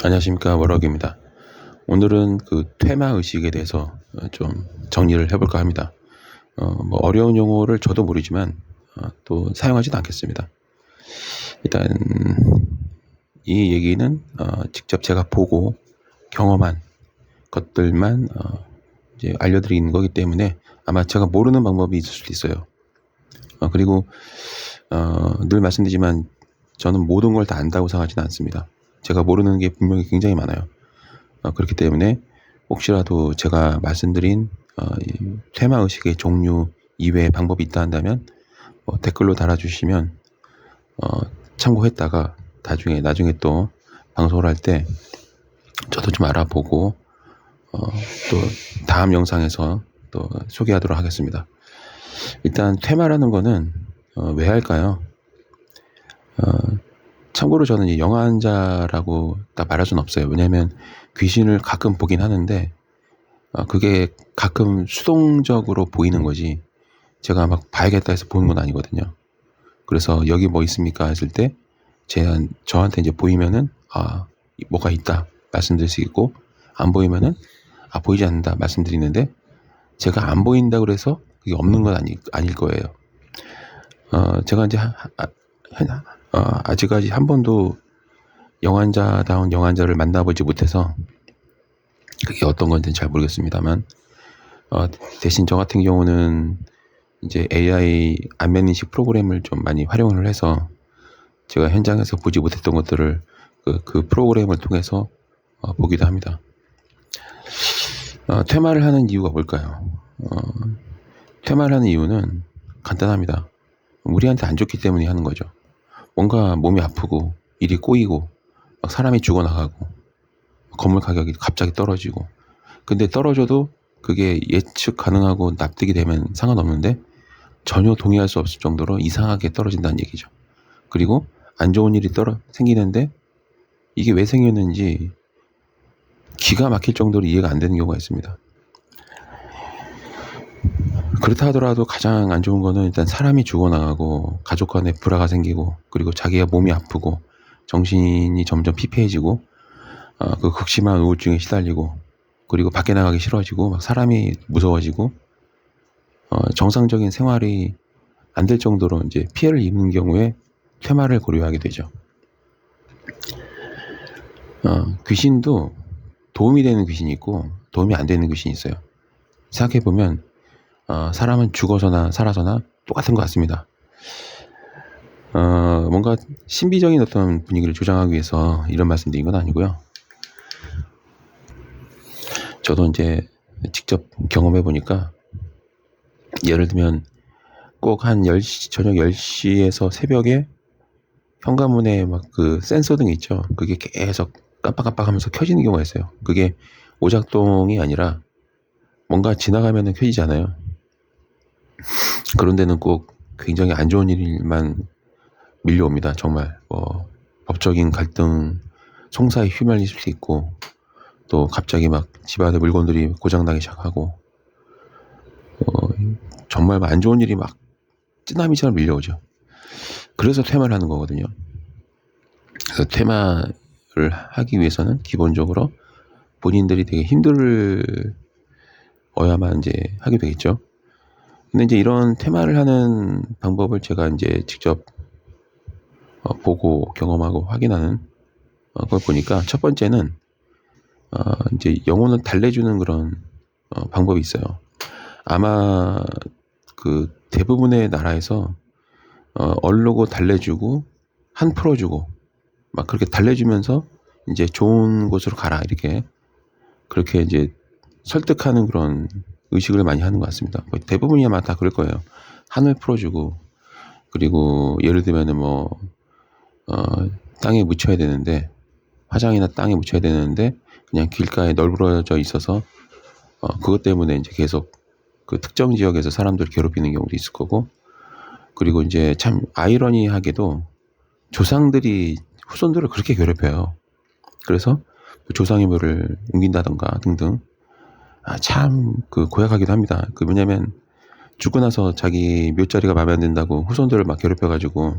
안녕하십니까, 워럭입니다. 오늘은 그 퇴마 의식에 대해서 좀 정리를 해볼까 합니다. 뭐 어려운 용어를 저도 모르지만 또 사용하지도 않겠습니다. 일단 이 얘기는 직접 제가 보고 경험한 것들만 이제 알려드리는 거기 때문에 아마 제가 모르는 방법이 있을 수도 있어요. 그리고 늘 말씀드리지만 저는 모든 걸 다 안다고 생각하지는 않습니다. 제가 모르는 게 분명히 굉장히 많아요. 그렇기 때문에 혹시라도 제가 말씀드린 이 퇴마 의식의 종류 이외의 방법이 있다 한다면 댓글로 달아주시면 참고했다가 나중에 또 방송을 할 때 저도 좀 알아보고 또 다음 영상에서 또 소개하도록 하겠습니다. 일단 퇴마라는 거는 왜 할까요? 참고로 저는 이 영화환자라고 딱 말할 수는 없어요. 왜냐하면 귀신을 가끔 보긴 하는데 그게 가끔 수동적으로 보이는 거지 제가 막 봐야겠다 해서 보는 건 아니거든요. 그래서 여기 뭐 있습니까 했을 때 저한테 이제 보이면은 뭐가 있다 말씀드릴 수 있고, 안 보이면은 보이지 않는다 말씀드리는데, 제가 안 보인다 그래서 그게 없는 건 아닐 거예요. 제가 이제 아직까지 한 번도 영환자다운 영환자를 만나보지 못해서 그게 어떤 건지는 잘 모르겠습니다만, 대신 저 같은 경우는 이제 AI 안면인식 프로그램을 좀 많이 활용을 해서 제가 현장에서 보지 못했던 것들을 그 프로그램을 통해서 보기도 합니다. 퇴마를 하는 이유가 뭘까요? 퇴마를 하는 이유는 간단합니다. 우리한테 안 좋기 때문에 하는 거죠. 뭔가 몸이 아프고 일이 꼬이고 막 사람이 죽어나가고 건물 가격이 갑자기 떨어지고, 근데 떨어져도 그게 예측 가능하고 납득이 되면 상관없는데 전혀 동의할 수 없을 정도로 이상하게 떨어진다는 얘기죠. 그리고 안 좋은 일이 생기는데 이게 왜 생겼는지 기가 막힐 정도로 이해가 안 되는 경우가 있습니다. 그렇다 하더라도 가장 안 좋은 거는 일단 사람이 죽어나가고 가족 간에 불화가 생기고, 그리고 자기가 몸이 아프고 정신이 점점 피폐해지고 그 극심한 우울증에 시달리고, 그리고 밖에 나가기 싫어지고 막 사람이 무서워지고 정상적인 생활이 안 될 정도로 이제 피해를 입는 경우에 퇴마를 고려하게 되죠. 귀신도 도움이 되는 귀신이 있고 도움이 안 되는 귀신이 있어요. 생각해보면 사람은 죽어서나 살아서나 똑같은 것 같습니다. 뭔가 신비적인 어떤 분위기를 조장하기 위해서 이런 말씀드린 건 아니고요. 저도 이제 직접 경험해보니까, 예를 들면 꼭 한 10시, 저녁 10시에서 새벽에 현관문에 막 그 센서등 있죠. 그게 계속 깜빡깜빡 하면서 켜지는 경우가 있어요. 그게 오작동이 아니라 뭔가 지나가면은 켜지잖아요. 그런 데는 꼭 굉장히 안 좋은 일만 밀려옵니다. 정말 법적인 갈등, 송사에 휘말릴 수 있고, 또 갑자기 막 집안에 물건들이 고장나기 시작하고 정말 안 좋은 일이 막 쓰나미처럼 밀려오죠. 그래서 퇴마를 하는 거거든요. 그래서 퇴마를 하기 위해서는 기본적으로 본인들이 되게 힘들어야만 이제 하게 되겠죠. 근데 이제 이런 퇴마를 하는 방법을 제가 이제 직접 보고 경험하고 확인하는 걸 보니까, 첫 번째는 이제 영혼을 달래주는 그런 방법이 있어요. 아마 그 대부분의 나라에서 얼르고 달래주고 한 풀어주고 막 그렇게 달래주면서 이제 좋은 곳으로 가라, 이렇게 그렇게 이제 설득하는 그런 의식을 많이 하는 것 같습니다. 대부분이 아마 다 그럴 거예요. 한을 풀어주고, 그리고 예를 들면은 땅에 묻혀야 되는데, 화장이나 땅에 묻혀야 되는데 그냥 길가에 널브러져 있어서 그것 때문에 이제 계속 그 특정 지역에서 사람들을 괴롭히는 경우도 있을 거고, 그리고 이제 참 아이러니하게도 조상들이 후손들을 그렇게 괴롭혀요. 그래서 조상의 묘를 옮긴다던가 등등, 참 그 고약하기도 합니다. 왜냐면 죽고 나서 자기 묘자리가 마음에 안 든다고 후손들을 막 괴롭혀가지고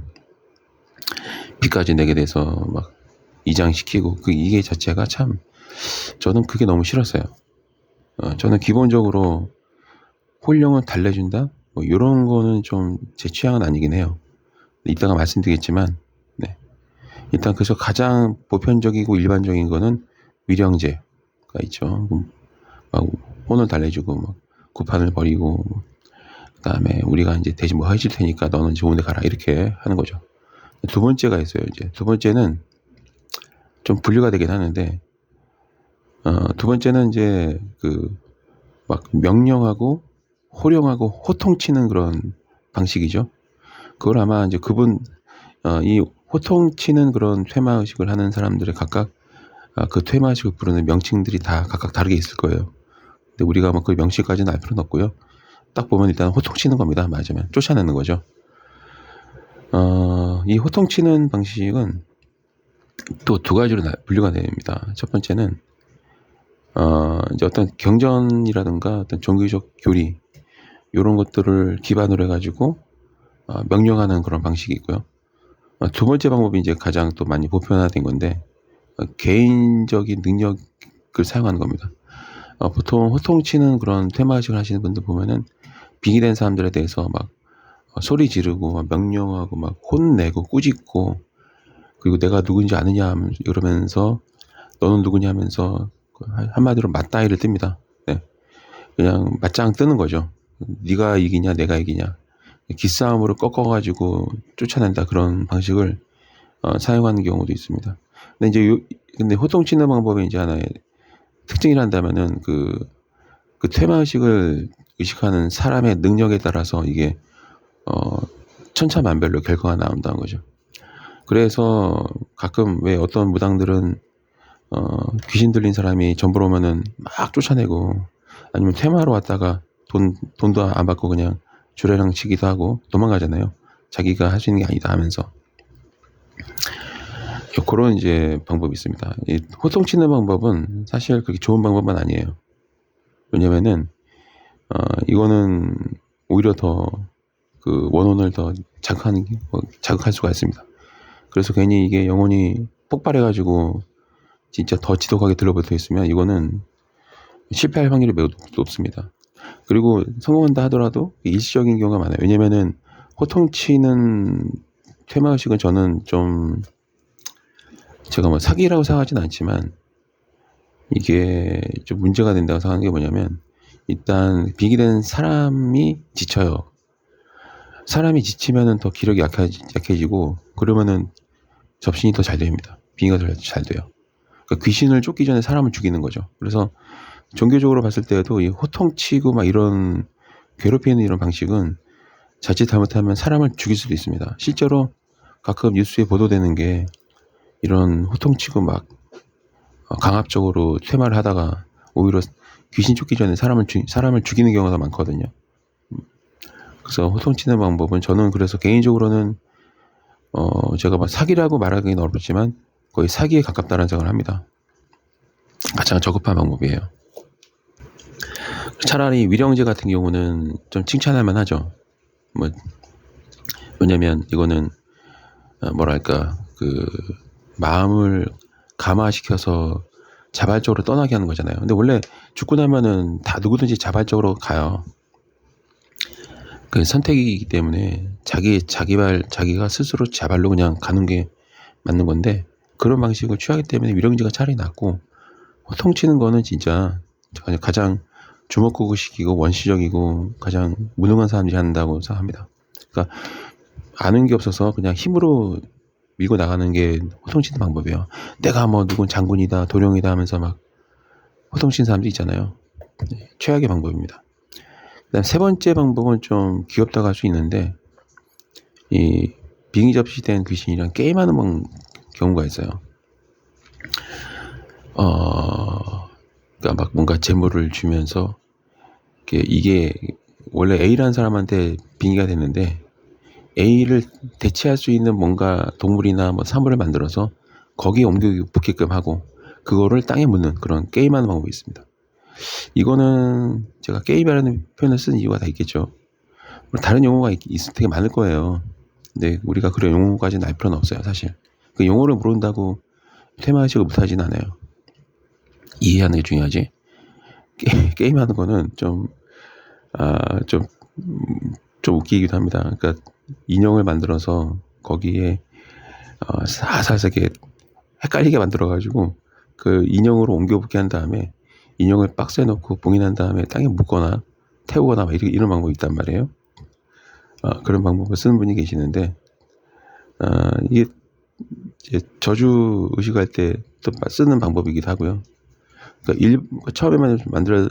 빚까지 내게 돼서 막 이장시키고 이게 자체가 참 저는 그게 너무 싫었어요. 저는 기본적으로 홀령은 달래준다? 뭐 이런 거는 좀 제 취향은 아니긴 해요. 이따가 말씀드리겠지만, 네. 일단 그래서 가장 보편적이고 일반적인 거는 위령제가 있죠. 막 혼을 달래주고 막 구판을 벌이고, 그다음에 우리가 이제 대신 뭐 해줄 테니까 너는 좋은 데 가라 이렇게 하는 거죠. 두 번째가 있어요. 이제 두 번째는 좀 분류가 되긴 하는데, 두 번째는 이제 막 명령하고 호령하고 호통치는 그런 방식이죠. 그걸 아마 이제 이 호통치는 그런 퇴마의식을 하는 퇴마의식을 각각 그 퇴마의식을 부르는 명칭들이 다 각각 다르게 있을 거예요. 근데 우리가 뭐 그 명칭까지는 알 필요는 없고요. 딱 보면 일단 호통치는 겁니다. 맞으면 쫓아내는 거죠. 이 호통치는 방식은 또 두 가지로 분류가 됩니다. 첫 번째는 이제 어떤 경전이라든가 어떤 종교적 교리 이런 것들을 기반으로 해가지고 명령하는 그런 방식이 있고요. 두 번째 방법이 이제 가장 또 많이 보편화된 건데 개인적인 능력을 사용하는 겁니다. 보통 호통치는 그런 퇴마의식을 하시는 분들 보면은 빙의된 사람들에 대해서 막 소리 지르고 막 명령하고 막 혼내고 꾸짖고 그리고 내가 누군지 아느냐 이러면서 너는 누구냐 하면서 한마디로 맞다이를 뜹니다. 네. 그냥 맞짱 뜨는 거죠. 네가 이기냐 내가 이기냐 기싸움으로 꺾어가지고 쫓아낸다 그런 방식을 사용하는 경우도 있습니다. 근데 호통치는 방법이 이제 하나의 특징이란다면은 그 퇴마의식을 의식하는 사람의 능력에 따라서 이게 천차만별로 결과가 나온다는 거죠. 그래서 가끔 왜 어떤 무당들은 귀신 들린 사람이 전보러 오면은 막 쫓아내고 아니면 퇴마하러 왔다가 돈도 안 받고 그냥 주례랑 치기도 하고 도망가잖아요. 자기가 할 수 있는 게 아니다 하면서. 그런 이제 방법이 있습니다. 이 호통치는 방법은 사실 그렇게 좋은 방법은 아니에요. 왜냐면은 이거는 오히려 더 원혼을 더 자극할 수가 있습니다. 그래서 괜히 이게 영혼이 폭발해가지고 진짜 더 지독하게 들러붙어 있으면 이거는 실패할 확률이 매우 높습니다. 그리고 성공한다 하더라도 일시적인 경우가 많아요. 왜냐면은 호통치는 퇴마의식은 저는 좀 제가 뭐 사기라고 생각하진 않지만 이게 좀 문제가 된다고 생각하는 게 뭐냐면 일단 빙의된 사람이 지쳐요. 사람이 지치면은 더 기력이 약해지고 그러면은 접신이 더 잘 됩니다. 빙의가 더 잘 돼요. 그러니까 귀신을 쫓기 전에 사람을 죽이는 거죠. 그래서 종교적으로 봤을 때도 이 호통치고 막 이런 괴롭히는 이런 방식은 자칫 잘못하면 사람을 죽일 수도 있습니다. 실제로 가끔 뉴스에 보도되는 게 이런 호통치고 막 강압적으로 퇴마를 하다가 오히려 귀신 쫓기 전에 사람을 죽이는 경우가 많거든요. 그래서 호통치는 방법은 저는 그래서 개인적으로는 제가 막 사기라고 말하기는 어렵지만 거의 사기에 가깝다는 생각을 합니다. 가장 저급한 방법이에요. 차라리 위령제 같은 경우는 좀 칭찬할 만하죠. 왜냐면 이거는 뭐랄까 마음을 감화시켜서 자발적으로 떠나게 하는 거잖아요. 근데 원래 죽고 나면은 다 누구든지 자발적으로 가요. 선택이기 때문에 자기가 스스로 자발로 그냥 가는 게 맞는 건데 그런 방식을 취하기 때문에 위령제가 차라리 낫고 호통치는 거는 진짜 가장 주먹구구식이고 원시적이고 가장 무능한 사람들이 한다고 생각합니다. 그러니까 아는 게 없어서 그냥 힘으로 밀고 나가는 게 호통치는 방법이에요. 내가 뭐 누군 장군이다 도령이다 하면서 막 호통치는 사람들 있잖아요. 최악의 방법입니다. 그다음 세 번째 방법은 좀 귀엽다고 할 수 있는데 이 빙의 접시된 귀신이랑 게임하는 경우가 있어요. 그러니까 막 뭔가 재물을 주면서 이게 원래 A라는 사람한테 빙의가 됐는데 A를 대체할 수 있는 뭔가 동물이나 뭐 사물을 만들어서 거기에 옮겨 붙게끔 하고 그거를 땅에 묻는 그런 게임하는 방법이 있습니다. 이거는 제가 게임이라는 표현을 쓴 이유가 다 있겠죠. 다른 용어가 되게 많을 거예요. 근데 우리가 그런 용어까지는 알 필요는 없어요, 사실. 그 용어를 모른다고 퇴마의식을 못하진 않아요. 이해하는 게 중요하지. 게임하는 거는 좀 웃기기도 합니다. 그러니까 인형을 만들어서 거기에 살살하게 헷갈리게 만들어가지고 그 인형으로 옮겨붙게 한 다음에 인형을 박스에 넣고 봉인한 다음에 땅에 묻거나 태우거나 막 이런 방법이 있단 말이에요. 그런 방법을 쓰는 분이 계시는데 이게 이제 저주 의식할 때 또 쓰는 방법이기도 하고요. 그러니까 처음에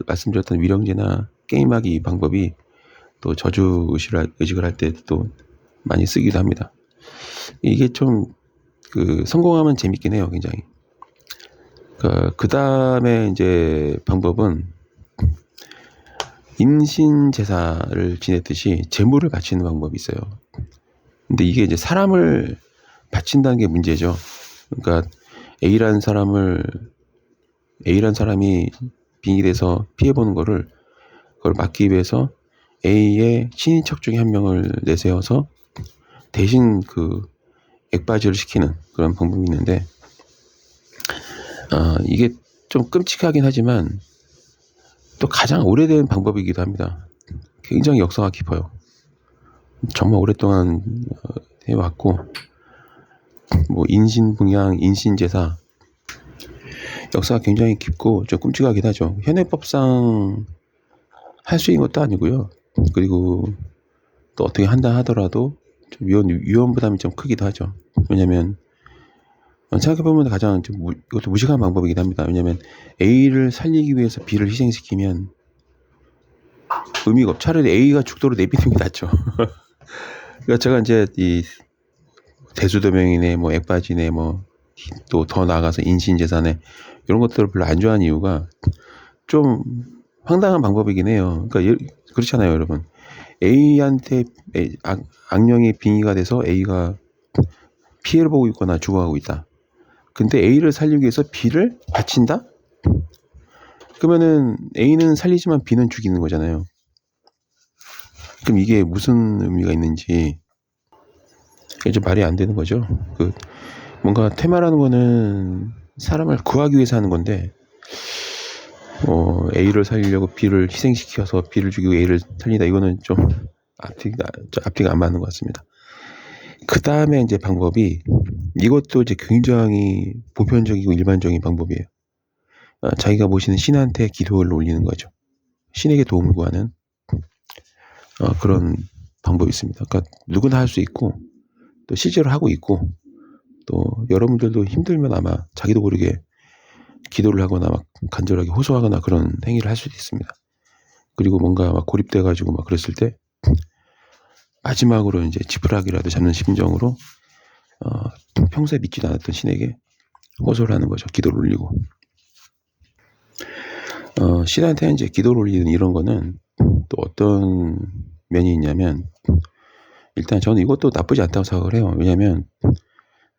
말씀드렸던 위령제나 게임하기 방법이 또 저주 의식을 할 때 또 많이 쓰기도 합니다. 이게 좀 성공하면 재밌긴 해요, 굉장히. 그 다음에 이제 방법은 인신 제사를 지냈듯이 제물을 바치는 방법이 있어요. 근데 이게 이제 사람을 바친다는 게 문제죠. 그러니까 A라는 사람이 빙의돼서 피해보는 그걸 막기 위해서 A의 친인척 중에 한 명을 내세워서 대신 액바지를 시키는 그런 방법이 있는데, 이게 좀 끔찍하긴 하지만 또 가장 오래된 방법이기도 합니다. 굉장히 역사가 깊어요. 정말 오랫동안 해왔고, 뭐 인신붕양, 인신제사 역사가 굉장히 깊고 좀 끔찍하긴 하죠. 현행법상 할 수 있는 것도 아니고요. 그리고 또 어떻게 한다 하더라도 좀 위험 부담이 좀 크기도 하죠. 왜냐면 생각해보면 가장 이것도 무식한 방법이긴 합니다. 왜냐면 A를 살리기 위해서 B를 희생시키면 의미가 없고 차라리 A가 죽도록 내비두는 게 낫죠. 그러니까 제가 이제 이 대수도명이네, 뭐 액바지네, 뭐 또 더 나아가서 인신재산에 이런 것들을 별로 안 좋아하는 이유가 좀 황당한 방법이긴 해요. 그러니까 그렇잖아요, 여러분. A한테 악령이 빙의가 돼서 A가 피해를 보고 있거나 죽어가고 있다. 근데 A를 살리기 위해서 B를 바친다? 그러면은 A는 살리지만 B는 죽이는 거잖아요. 그럼 이게 무슨 의미가 있는지 이게 좀 말이 안 되는 거죠. 뭔가 테마라는 거는 사람을 구하기 위해서 하는 건데, A를 살리려고 B를 희생시켜서 B를 죽이고 A를 살리다, 이거는 좀 앞뒤가 안 맞는 것 같습니다. 그 다음에 이제 방법이, 이것도 이제 굉장히 보편적이고 일반적인 방법이에요. 자기가 모시는 신한테 기도를 올리는 거죠. 신에게 도움을 구하는 그런 방법이 있습니다. 그러니까 누구나 할 수 있고 또 실제로 하고 있고, 또 여러분들도 힘들면 아마 자기도 모르게 기도를 하거나 막 간절하게 호소하거나 그런 행위를 할 수도 있습니다. 그리고 뭔가 막 고립돼가지고 막 그랬을 때 마지막으로 이제 지푸라기라도 잡는 심정으로 평소에 믿지도 않았던 신에게 호소를 하는 거죠. 기도를 올리고. 신한테 이제 기도를 올리는 이런 거는 또 어떤 면이 있냐면, 일단 저는 이것도 나쁘지 않다고 생각을 해요. 왜냐면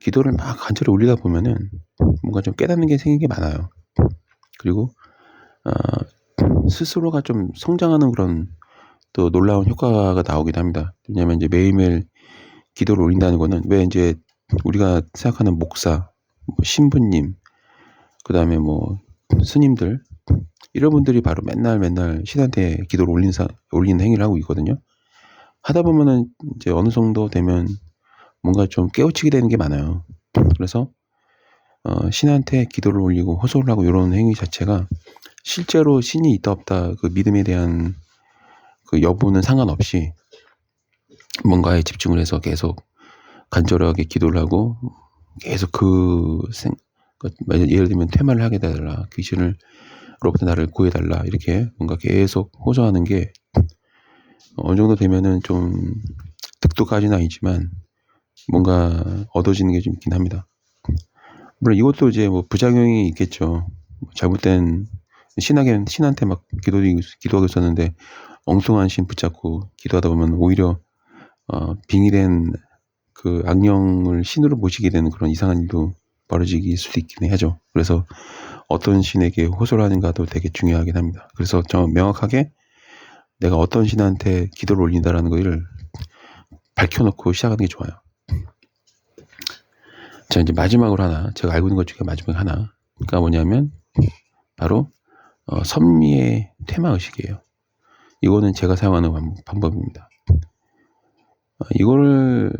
기도를 막 간절히 올리다 보면은 뭔가 좀 깨닫는 게 생기는 게 많아요. 그리고 스스로가 좀 성장하는 그런 또 놀라운 효과가 나오기도 합니다. 왜냐면 이제 매일매일 기도를 올린다는 거는, 왜 이제 우리가 생각하는 목사, 뭐 신부님, 그 다음에 뭐 스님들, 이런 분들이 바로 맨날 신한테 기도를 올리는 행위를 하고 있거든요. 하다 보면은 이제 어느 정도 되면 뭔가 좀 깨우치게 되는 게 많아요. 그래서 신한테 기도를 올리고 호소를 하고 이런 행위 자체가 실제로 신이 있다 없다 그 믿음에 대한 그 여부는 상관없이 뭔가에 집중을 해서 계속 간절하게 기도를 하고 계속 예를 들면 퇴마를 하게 해달라, 귀신으로부터 나를 구해달라, 이렇게 뭔가 계속 호소하는 게 어느 정도 되면은 좀 득도까지는 아니지만 뭔가 얻어지는 게 좀 있긴 합니다. 물론 이것도 이제 뭐 부작용이 있겠죠. 잘못된 신한테 막 기도하고 있었는데 엉뚱한 신 붙잡고 기도하다 보면 오히려 빙의된 그 악령을 신으로 모시게 되는 그런 이상한 일도 벌어질 수도 있긴 하죠. 그래서 어떤 신에게 호소를 하는가도 되게 중요하긴 합니다. 그래서 저 명확하게 내가 어떤 신한테 기도를 올린다라는 거를 밝혀놓고 시작하는 게 좋아요. 자, 이제 마지막으로 하나, 제가 알고 있는 것 중에 마지막에 하나. 그러니까 뭐냐면, 바로, 섭리의 테마의식이에요. 이거는 제가 사용하는 방법입니다. 이거를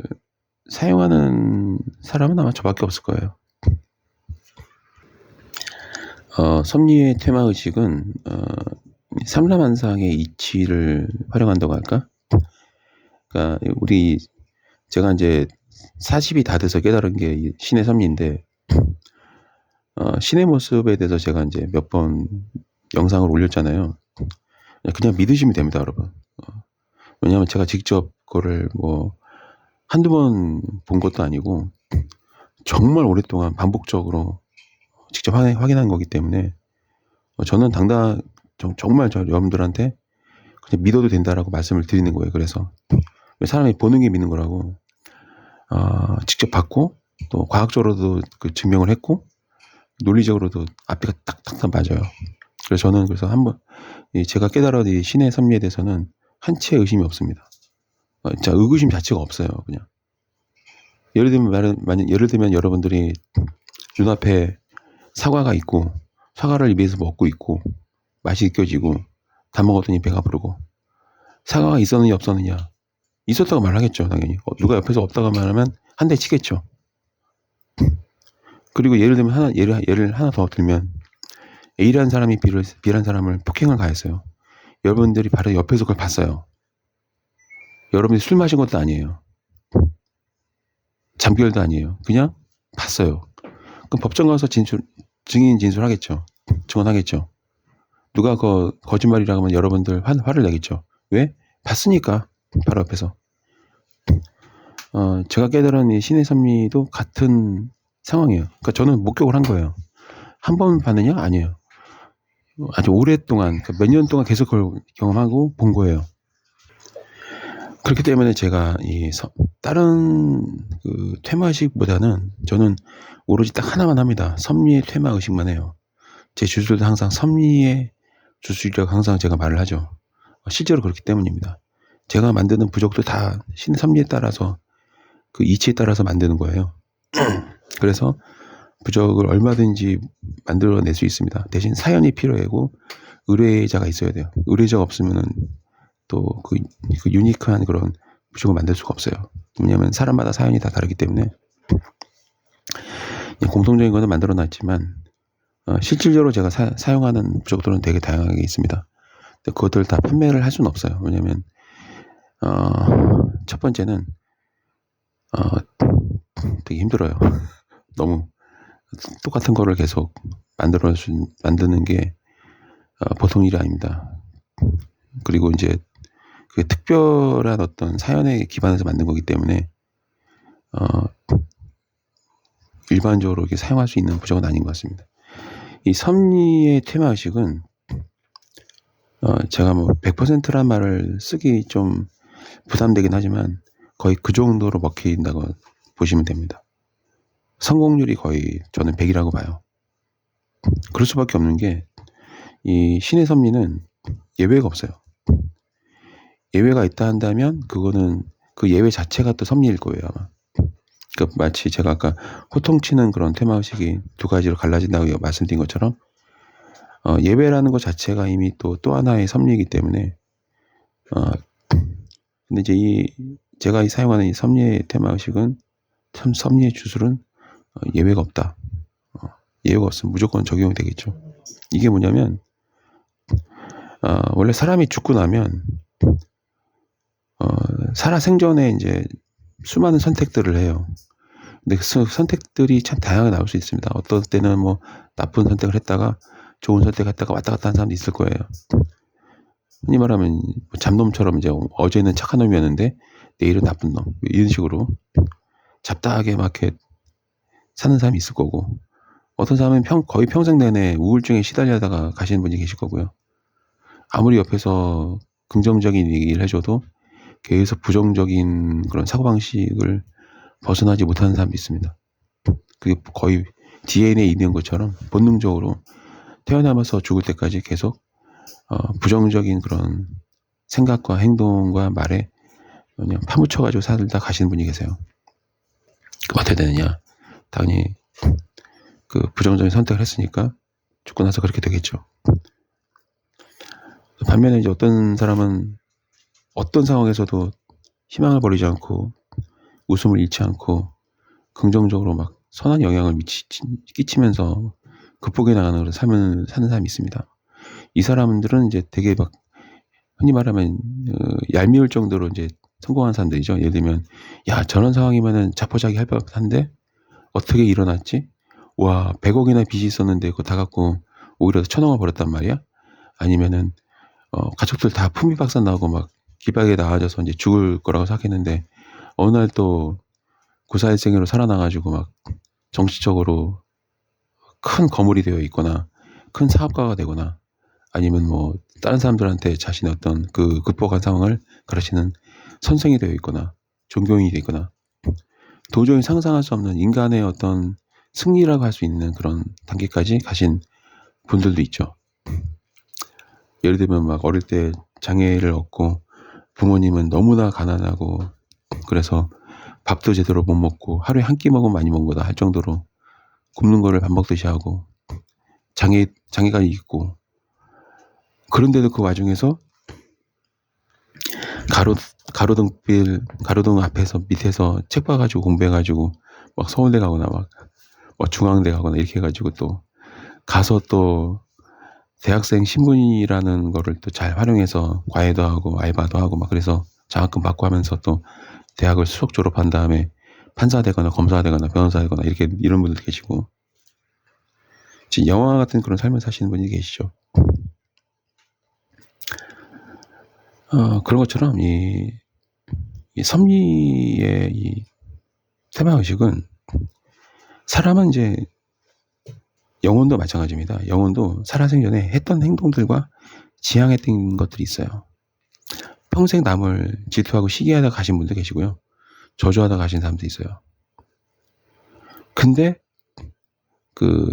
사용하는 사람은 아마 저밖에 없을 거예요. 섭리의 테마의식은, 삼라만상의 이치를 활용한다고 할까? 그러니까, 제가 이제 40이 다 돼서 깨달은 게 신의 섭리인데, 신의 모습에 대해서 제가 이제 몇 번 영상을 올렸잖아요. 그냥 믿으시면 됩니다, 여러분. 왜냐하면 제가 직접 그거를 뭐 한두 번 본 것도 아니고 정말 오랫동안 반복적으로 직접 확인한 거기 때문에 저는 정말 저 여러분들한테 그냥 믿어도 된다라고 말씀을 드리는 거예요. 그래서 사람이 보는 게 믿는 거라고 직접 봤고 또 과학적으로도 그 증명을 했고 논리적으로도 앞뒤가 딱딱 맞아요. 그래서 저는 한번 제가 깨달은 이 신의 섭리에 대해서는 한 채 의심이 없습니다. 진짜 의구심 자체가 없어요. 그냥 예를 들면 여러분들이 눈앞에 사과가 있고 사과를 입에서 먹고 있고 맛이 느껴지고 다 먹었더니 배가 부르고 사과가 있었느냐 없었느냐 있었다고 말하겠죠. 당연히 누가 옆에서 없다고 말하면 한 대 치겠죠. 그리고 예를 들면 예를 하나 더 들면 A라는 사람이 B라는 사람을 폭행을 가했어요. 여러분들이 바로 옆에서 그걸 봤어요. 여러분이 술 마신 것도 아니에요. 잠결도 아니에요. 그냥 봤어요. 그럼 법정 가서 증인 진술하겠죠. 증언하겠죠. 누가 거짓말이라고 하면 여러분들 화를 내겠죠. 왜? 봤으니까 바로 옆에서. 제가 깨달은 이 신의 섭리도 같은 상황이에요. 그러니까 저는 목격을 한 거예요. 한 번 봤느냐? 아니에요. 아주 오랫동안, 그러니까 몇 년 동안 계속 그걸 경험하고 본 거예요. 그렇기 때문에 제가 다른 그 테마의식보다는 저는 오로지 딱 하나만 합니다. 섭리의 테마의식만 해요. 제 주술도 항상 섭리의 주술이라고 항상 제가 말을 하죠. 실제로 그렇기 때문입니다. 제가 만드는 부적도 다 신의 섭리에 따라서 그 이치에 따라서 만드는 거예요. 그래서 부적을 얼마든지 만들어낼 수 있습니다. 대신 사연이 필요하고 의뢰자가 있어야 돼요. 의뢰자가 없으면은 또 그 유니크한 그런 부적을 만들 수가 없어요. 왜냐하면 사람마다 사연이 다 다르기 때문에 공통적인 거는 만들어 놨지만 실질적으로 제가 사용하는 부적들은 되게 다양하게 있습니다. 근데 그것들 다 판매를 할 수는 없어요. 왜냐하면 첫 번째는 되게 힘들어요. 너무 똑같은 거를 계속 만드는 게 보통 일이 아닙니다. 그리고 이제 그 특별한 어떤 사연에 기반해서 만든 거기 때문에 일반적으로 이렇게 사용할 수 있는 부적은 아닌 것 같습니다. 이 섭리의 테마의식은 제가 뭐 100%란 말을 쓰기 좀 부담되긴 하지만 거의 그 정도로 먹힌다고 보시면 됩니다. 성공률이 거의 저는 100이라고 봐요. 그럴 수밖에 없는 게 이 신의 섭리는 예외가 없어요. 예외가 있다 한다면 그거는 그 예외 자체가 또 섭리일 거예요 아마. 그러니까 마치 제가 아까 호통치는 그런 테마의식이 두 가지로 갈라진다고 말씀드린 것처럼 예외라는 것 자체가 이미 또 하나의 섭리이기 때문에 근데 이제 제가 사용하는 이 섭리의 테마의식은 참 섭리의 주술은 예외가 없다. 예외가 없으면 무조건 적용이 되겠죠. 이게 뭐냐면 원래 사람이 죽고 나면 살아생전에 이제 수많은 선택들을 해요. 근데 그 선택들이 참 다양하게 나올 수 있습니다. 어떤 때는 뭐 나쁜 선택을 했다가 좋은 선택을 했다가 왔다 갔다 하는 사람도 있을 거예요. 흔히 말하면 잡놈처럼 이제 어제는 착한 놈이었는데 내일은 나쁜 놈 이런 식으로 잡다하게 막 이렇게 사는 사람이 있을 거고 어떤 사람은 거의 평생 내내 우울증에 시달리다가 가시는 분이 계실 거고요. 아무리 옆에서 긍정적인 얘기를 해줘도 계속 부정적인 그런 사고방식을 벗어나지 못하는 사람도 있습니다. 그게 거의 DNA에 있는 것처럼 본능적으로 태어나면서 죽을 때까지 계속 부정적인 그런 생각과 행동과 말에 그냥 파묻혀가지고 살다 가시는 분이 계세요. 그럼 어떻게 되느냐? 당연히 그 부정적인 선택을 했으니까 죽고 나서 그렇게 되겠죠. 반면에 이제 어떤 사람은 어떤 상황에서도 희망을 버리지 않고 웃음을 잃지 않고 긍정적으로 막 선한 영향을 끼치면서 극복해 나가는 그런 삶을 사는 사람이 있습니다. 이 사람들은 이제 되게 막 흔히 말하면 얄미울 정도로 이제 성공한 사람들이죠. 예를 들면 야 저런 상황이면은 자포자기 할 법한데 어떻게 일어났지? 와 100억이나 빚이 있었는데 그거 다 갖고 오히려 1,000억을 벌었단 말이야? 아니면은 가족들 다 품위박산 나오고 막 길바닥에 나와져서 이제 죽을 거라고 생각했는데 어느 날 또 구사일생으로 살아나가지고 막 정치적으로 큰 거물이 되어 있거나 큰 사업가가 되거나 아니면 뭐 다른 사람들한테 자신의 어떤 그 극복한 상황을 가르치는 선생이 되어 있거나 종교인이 되어 있거나 도저히 상상할 수 없는 인간의 어떤 승리라고 할 수 있는 그런 단계까지 가신 분들도 있죠. 예를 들면 막 어릴 때 장애를 얻고 부모님은 너무나 가난하고 그래서 밥도 제대로 못 먹고 하루에 한 끼 먹으면 많이 먹은 거다 할 정도로 굶는 거를 밥 먹듯이 하고 장애가 있고 그런데도 그 와중에서 가로등 앞에서 밑에서 책 봐가지고 공부해가지고 막 서울대 가거나 막 중앙대 가거나 이렇게 해가지고 또 가서 또 대학생 신분이라는 거를 또 잘 활용해서 과외도 하고 알바도 하고 막 그래서 장학금 받고 하면서 또 대학을 수석 졸업한 다음에 판사 되거나 검사 되거나 변호사 되거나 이렇게 이런 분들 계시고 지금 영화 같은 그런 삶을 사시는 분이 계시죠. 그런 것처럼 이 섭리의 이 테마 의식은 사람은 이제 영혼도 마찬가지입니다. 영혼도 살아생전에 했던 행동들과 지향했던 것들이 있어요. 평생 남을 질투하고 시기하다 가신 분도 계시고요. 저주하다 가신 사람도 있어요. 근데 그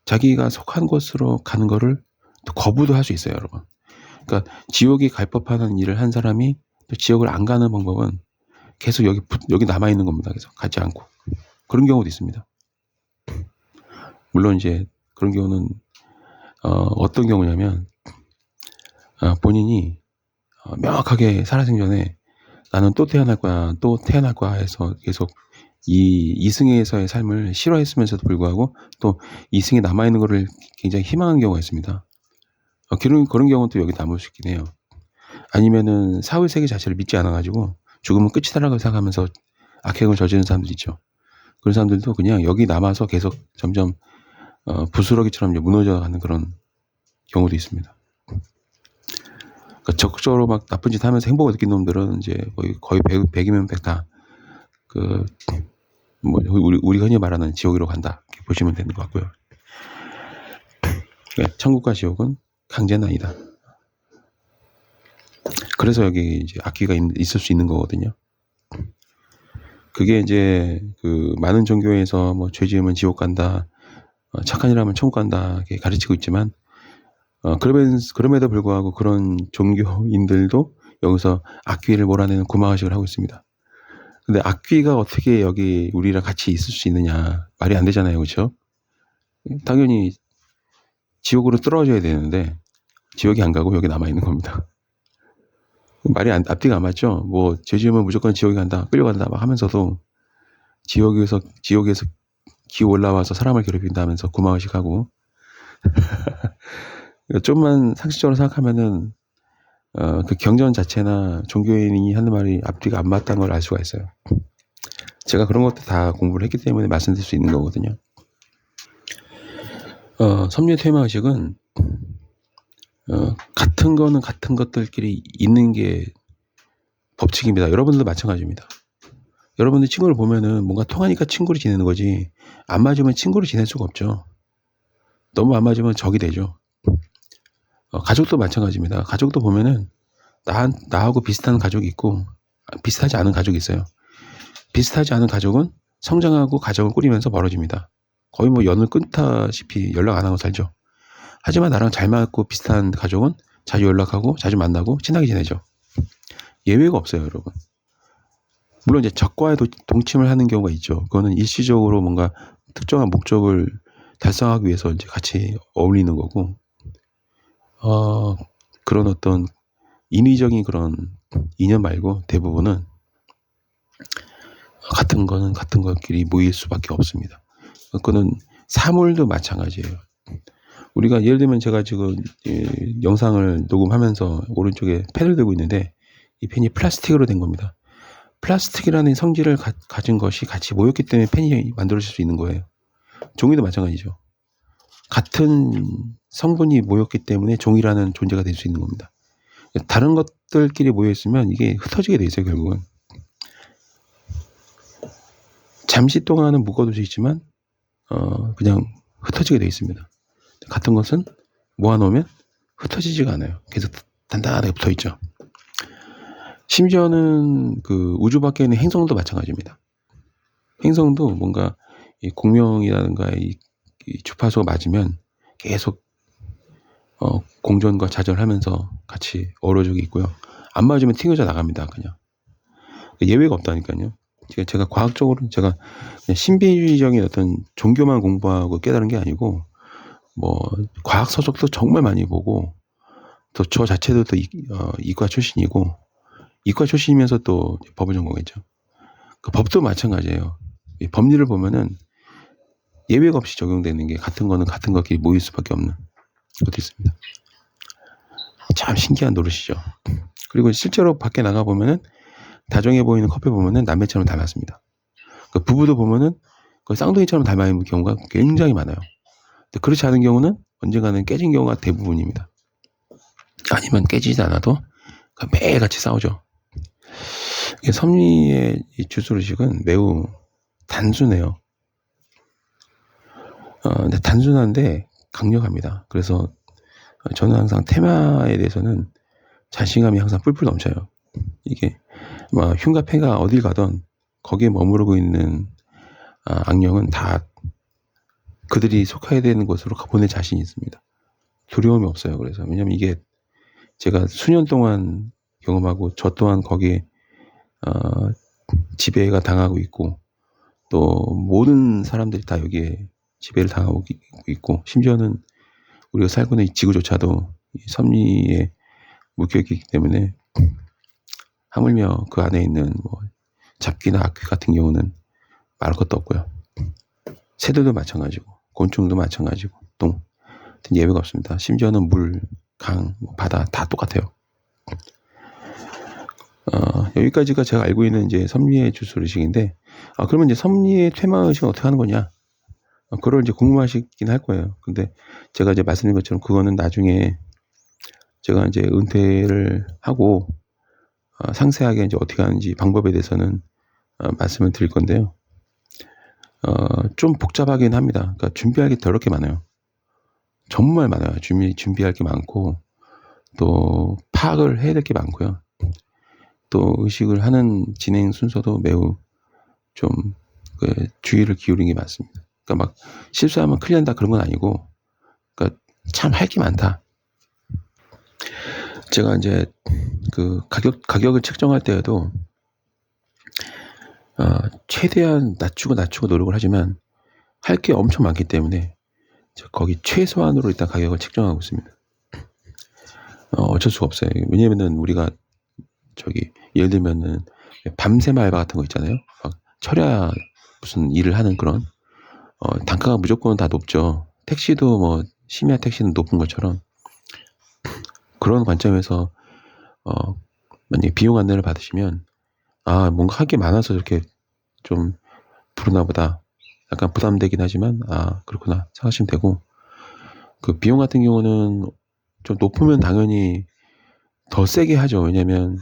자기가 속한 곳으로 가는 거를 또 거부도 할 수 있어요, 여러분. 그러니까 지옥이 갈 법한 일을 한 사람이 또 지옥을 안 가는 방법은 계속 여기 남아 있는 겁니다. 계속 가지 않고 그런 경우도 있습니다. 물론 이제 그런 경우는 어떤 경우냐면 본인이 명확하게 살아생전에 나는 또 태어날 거야 해서 계속 이 이승에서의 삶을 싫어했으면서도 불구하고 또 이승에 남아있는 거를 굉장히 희망한 경우가 있습니다. 그런 경우는 또 여기 남을 수 있긴 해요. 아니면은 사후세계 자체를 믿지 않아가지고 죽으면 끝이다라고 생각하면서 악행을 저지르는 사람들 있죠. 그런 사람들도 그냥 여기 남아서 계속 점점 부스러기처럼 무너져가는 그런 경우도 있습니다. 그러니까 적극적으로 막 나쁜 짓 하면서 행복을 느낀 놈들은 이제 거의 100이면 100 다 우리 흔히 말하는 지옥으로 간다 이렇게 보시면 되는 것 같고요. 그러니까 천국과 지옥은 강제는 아니다. 그래서 여기 이제 악귀가 있을 수 있는 거거든요. 그게 이제 그 많은 종교에서 뭐 죄 지으면 지옥 간다, 착한 일 하면 천국 간다 이렇게 가르치고 있지만 그럼에도 불구하고 그런 종교인들도 여기서 악귀를 몰아내는 구마의식을 하고 있습니다. 근데 악귀가 어떻게 여기 우리랑 같이 있을 수 있느냐 말이 안 되잖아요, 그렇죠? 당연히 지옥으로 떨어져야 되는데 지옥이 안 가고 여기 남아 있는 겁니다. 말이 앞뒤가 안 맞죠? 뭐 죄 지으면 무조건 지옥에 간다, 끌려간다 막 하면서도 지옥에서 기어 올라와서 사람을 괴롭힌다면서 구마의식하고 좀만 상식적으로 생각하면은 그 경전 자체나 종교인이 하는 말이 앞뒤가 안 맞다는 걸 알 수가 있어요. 제가 그런 것도 다 공부를 했기 때문에 말씀드릴 수 있는 거거든요. 섭리의 퇴마 의식은 같은 거는 같은 것들끼리 있는 게 법칙입니다. 여러분들도 마찬가지입니다. 여러분들 친구를 보면은 뭔가 통하니까 친구로 지내는 거지 안 맞으면 친구로 지낼 수가 없죠. 너무 안 맞으면 적이 되죠. 가족도 마찬가지입니다. 가족도 보면은 나하고 비슷한 가족이 있고 비슷하지 않은 가족이 있어요. 비슷하지 않은 가족은 성장하고 가정을 꾸리면서 멀어집니다. 거의 뭐 연을 끊다시피 연락 안 하고 살죠. 하지만 나랑 잘 맞고 비슷한 가족은 자주 연락하고 자주 만나고 친하게 지내죠. 예외가 없어요, 여러분. 물론 이제 적과의 동침을 하는 경우가 있죠. 그거는 일시적으로 뭔가 특정한 목적을 달성하기 위해서 이제 같이 어울리는 거고, 그런 어떤 인위적인 그런 인연 말고 대부분은 같은 거는 같은 것끼리 모일 수밖에 없습니다. 그거는 사물도 마찬가지예요. 우리가 예를 들면 제가 지금 영상을 녹음하면서 오른쪽에 펜을 들고 있는데 이 펜이 플라스틱으로 된 겁니다. 플라스틱이라는 성질을 가진 것이 같이 모였기 때문에 펜이 만들어질 수 있는 거예요. 종이도 마찬가지죠. 같은 성분이 모였기 때문에 종이라는 존재가 될 수 있는 겁니다. 다른 것들끼리 모여있으면 이게 흩어지게 돼 있어요, 결국은. 잠시 동안은 묶어둘 수 있지만 그냥 흩어지게 돼 있습니다. 같은 것은 모아놓으면 흩어지지가 않아요. 계속 단단하게 붙어있죠. 심지어는 그 우주 밖에 있는 행성도 마찬가지입니다. 행성도 뭔가 이 공명이라든가 이 주파수가 맞으면 계속 공전과 자전하면서 같이 어우러져 있고요. 안 맞으면 튕겨져 나갑니다. 그냥 예외가 없다니까요. 제가 과학적으로 제가 그냥 신비주의적인 어떤 종교만 공부하고 깨달은 게 아니고 뭐 과학 서적도 정말 많이 보고 또 저 자체도 또 이과 출신이고 이과 출신이면서 또 법을 전공했죠. 그 법도 마찬가지예요. 법리를 보면은 예외가 없이 적용되는 게 같은 거는 같은 것끼리 모일 수밖에 없는 것도 있습니다. 참 신기한 노릇이죠. 그리고 실제로 밖에 나가 보면은 다정해 보이는 커플 보면은 남매처럼 닮았습니다. 그 부부도 보면은 그 쌍둥이처럼 닮아 있는 경우가 굉장히 많아요. 근데 그렇지 않은 경우는 언젠가는 깨진 경우가 대부분입니다. 아니면 깨지지 않아도 매일 같이 싸우죠. 섭리의 이 주술의식은 매우 단순해요. 근데 단순한데 강력합니다. 그래서 저는 항상 테마에 대해서는 자신감이 항상 뿔뿔 넘쳐요. 이게 뭐 흉가 패가 어딜 가던 거기에 머무르고 있는 악령은 다 그들이 속해야 되는 곳으로 보낼 자신이 있습니다. 두려움이 없어요. 그래서 왜냐면 이게 제가 수년 동안 경험하고 저 또한 거기에 지배가 당하고 있고 또 모든 사람들이 다 여기에 지배를 당하고 있고 심지어는 우리가 살고 있는 이 지구조차도 이 섭리에 묶여있기 때문에 하물며 그 안에 있는 뭐 잡귀나 악귀 같은 경우는 말할 것도 없고요. 새들도 마찬가지고 곤충도 마찬가지고 똥 예외가 없습니다. 심지어는 물, 강, 바다 다 똑같아요. 여기까지가 제가 알고 있는 이제 섭리의 주술의식인데 그러면 이제 섭리의 퇴마의식은 어떻게 하는 거냐? 그걸 이제 궁금하시긴 할 거예요. 근데 제가 이제 말씀드린 것처럼 그거는 나중에 제가 이제 은퇴를 하고 상세하게 이제 어떻게 하는지 방법에 대해서는 말씀을 드릴 건데요. 좀 복잡하긴 합니다. 그러니까 준비할 게 더럽게 많아요. 정말 많아요. 준비할 게 많고 또 파악을 해야 될 게 많고요. 또 의식을 하는 진행 순서도 매우 좀 주의를 기울이는 게 많습니다. 그러니까 막 실수하면 큰일 난다 그런 건 아니고, 그러니까 참 할 게 많다. 제가 이제 그 가격을 책정할 때에도 최대한 낮추고 노력을 하지만 할 게 엄청 많기 때문에 거기 최소한으로 일단 가격을 책정하고 있습니다. 어쩔 수가 없어요. 왜냐면은 우리가 예를 들면은 밤샘 알바 같은 거 있잖아요. 막 철야 무슨 일을 하는 그런 단가가 무조건 다 높죠. 택시도 뭐 심야 택시는 높은 것처럼 그런 관점에서 만약에 비용 안내를 받으시면 뭔가 할 게 많아서 저렇게 좀 부르나 보다. 약간 부담되긴 하지만 그렇구나 생각하시면 되고, 그 비용 같은 경우는 좀 높으면 당연히 더 세게 하죠. 왜냐면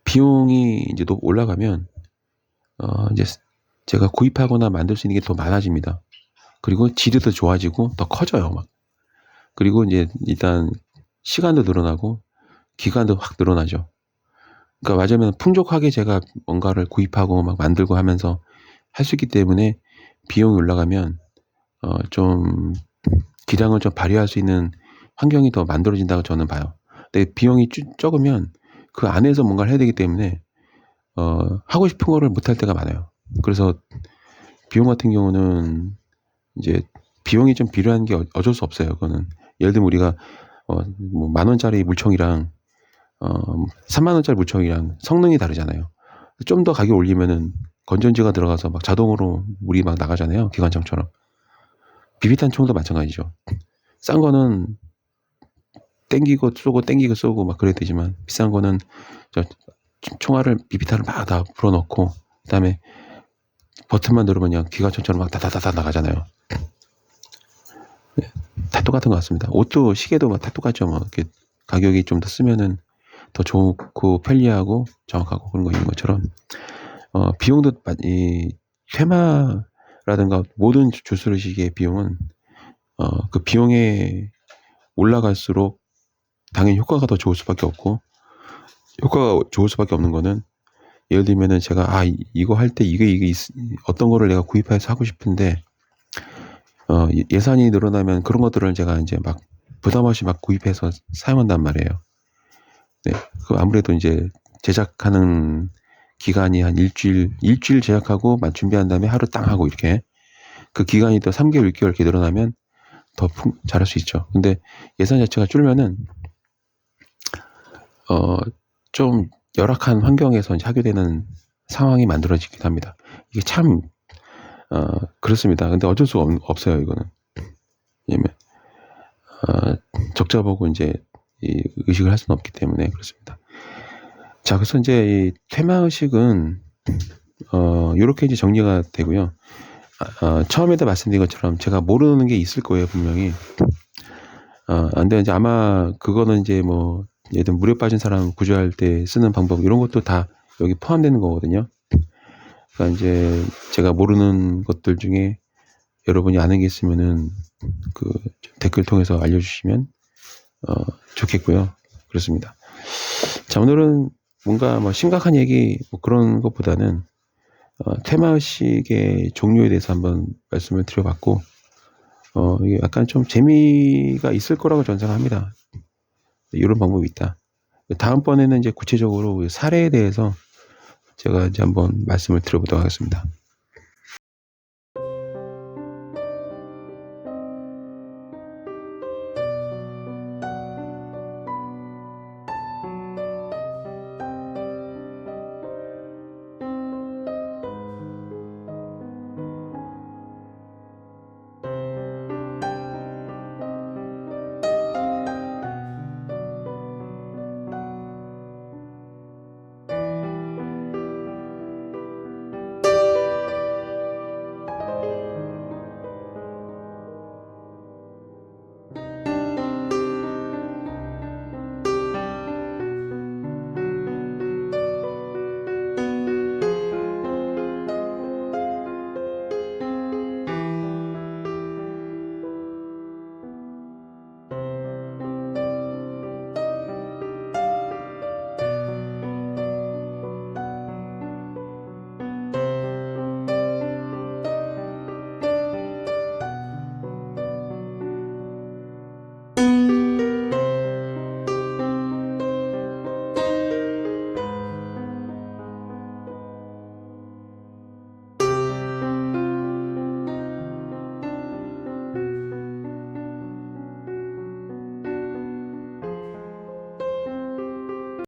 비용이 이제 올라가면 이제 제가 구입하거나 만들 수 있는 게 더 많아집니다. 그리고 질이 더 좋아지고 더 커져요. 막. 그리고 이제 일단 시간도 늘어나고 기간도 확 늘어나죠. 그러니까 맞으면 풍족하게 제가 뭔가를 구입하고 막 만들고 하면서 할 수 있기 때문에 비용이 올라가면 좀 기량을 좀 발휘할 수 있는 환경이 더 만들어진다고 저는 봐요. 근데 비용이 적으면 그 안에서 뭔가를 해야 되기 때문에 하고 싶은 거를 못할 때가 많아요. 그래서 비용 같은 경우는 이제 비용이 좀 필요한 게 어쩔 수 없어요. 그거는 예를 들면 우리가 뭐 10,000원짜리 물총이랑 30,000원짜리 물총이랑 성능이 다르잖아요. 좀 더 가격 올리면은 건전지가 들어가서 막 자동으로 물이 막 나가잖아요. 기관총처럼. 비비탄 총도 마찬가지죠. 싼 거는 땡기고 쏘고 땡기고 쏘고 막 그래야 되지만 비싼 거는 저 총알을 비비탄을 막 다 불어넣고 그다음에 버튼만 누르면 그냥 기관총처럼 막 다다다다 나가잖아요. 네, 다 똑같은 것 같습니다. 옷도 시계도 막 다 똑같죠. 뭐 이렇게 가격이 좀 더 쓰면은 더 좋고 편리하고 정확하고 그런 거 있는 것처럼 비용도 이 테마라든가 모든 주스르시기의 비용은 그 비용에 올라갈수록 당연히 효과가 더 좋을 수밖에 없고 효과가 좋을 수밖에 없는 거는 예를 들면은 제가 이거 할 때 이게 어떤 거를 내가 구입해서 하고 싶은데 예산이 늘어나면 그런 것들을 제가 이제 막 부담 없이 막 구입해서 사용한단 말이에요. 네, 그 아무래도 이제 제작하는 기간이 한 일주일 제작하고 준비한 다음에 하루 땅 하고 이렇게 그 기간이 또 3개월, 6개월 이렇게 늘어나면 더 잘할 수 있죠. 근데 예산 자체가 줄면은 좀 열악한 환경에서 이제 하게 되는 상황이 만들어지기도 합니다. 이게 참 그렇습니다. 근데 어쩔 수가 없어요, 이거는. 왜냐면 적자 보고 이제 이 의식을 할 수는 없기 때문에 그렇습니다. 자, 그래서 이제 이 퇴마 의식은 요렇게 이제 정리가 되고요. 처음에도 말씀드린 것처럼 제가 모르는 게 있을 거예요, 분명히. 근데 이제 아마 그거는 이제 뭐 예를 들면 물에 빠진 사람 구조할 때 쓰는 방법 이런 것도 다 여기 포함되는 거거든요. 그러니까 이제 제가 모르는 것들 중에 여러분이 아는 게 있으면은 그 댓글 통해서 알려주시면 좋겠고요. 그렇습니다. 자, 오늘은 뭔가 뭐 심각한 얘기 뭐 그런 것보다는 테마의식의 종류에 대해서 한번 말씀을 드려봤고 이게 약간 좀 재미가 있을 거라고 저는 생각합니다. 이런 방법이 있다. 다음번에는 이제 구체적으로 사례에 대해서 제가 이제 한번 말씀을 드려보도록 하겠습니다.